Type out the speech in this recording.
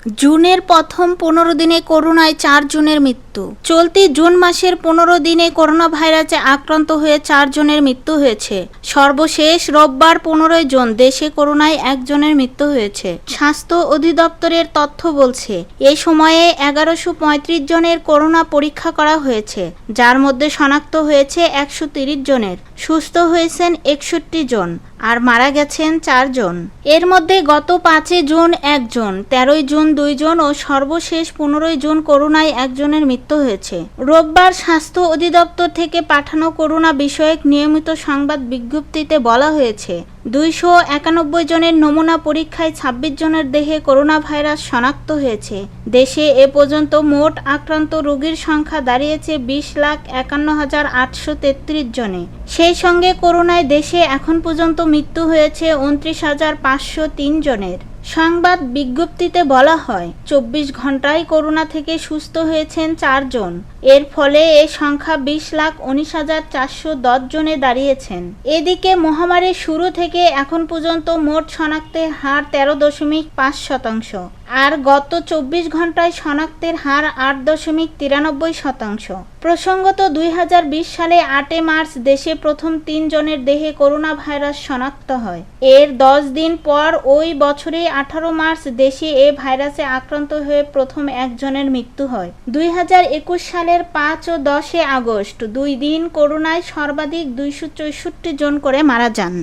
জুনের প্রথম 15 দিনে করোনায় 4 জনের মৃত্যু। চলতি জুন মাসের 15 দিনে করোনা ভাইরাসে আক্রান্ত হয়ে 4 জনের মৃত্যু হয়েছে। সর্বশেষ রোববার 15 জুন দেশে করোনায় 1 জনের মৃত্যু হয়েছে। স্বাস্থ্য অধিদপ্তরের তথ্য বলছে, এই সময়ে 1135 জনের করোনা পরীক্ষা করা হয়েছে, যার মধ্যে শনাক্ত হয়েছে 130 জনের, সুস্থ হয়েছেন 61 জন আর মারা গেছেন 4 জন। এর মধ্যে গত 5 জুন 1 জন, 13 জুন 2 জন ও সর্বশেষ 15 জুন করোনায় 1 জনের মৃত্যু হয়েছে। রোববার স্বাস্থ্য অধিদপ্তর থেকে পাঠানো করোনা বিষয়ক নিয়মিত সংবাদ বিজ্ঞপ্তিতে বলা হয়েছে, 291 জনের নমুনা পরীক্ষায় 26 জনের দেহে করোনা ভাইরাস শনাক্ত হয়েছে। দেশে এ পর্যন্ত মোট আক্রান্ত রোগীর সংখ্যা দাঁড়িয়েছে 20,51,833 জনে। সেই সঙ্গে করোনায় দেশে এখন পর্যন্ত মৃত্যু হয়েছে 29,503 জনের। সংবাদ বিজ্ঞপ্তিতে বলা হয়, 24 ঘন্টায় করোনা থেকে সুস্থ হয়েছেন 4 জন। এর ফলে এ সংখ্যা 20,19,410 জনে দাঁড়িয়েছেন। এদিকে মহামারীর শুরু থেকে এখন পর্যন্ত মোট শনাক্তের হার 13.5%, আর গত 24 ঘন্টায় শনাক্তের হার 8.93%। প্রসঙ্গত 2020 সালে 8 মার্চ দেশে প্রথম 3 জনের দেহে করোনা ভাইরাস শনাক্ত হয়। এর 10 দিন পর ওই বছরেই 18 মার্চ দেশে এ ভাইরাসে আক্রান্ত হয়ে প্রথম 1 জনের মৃত্যু হয়। 2021 সালের 5 ও 10 আগস্ট 2 দিন করোনায় সর্বাধিক 264 জন করে মারা যান।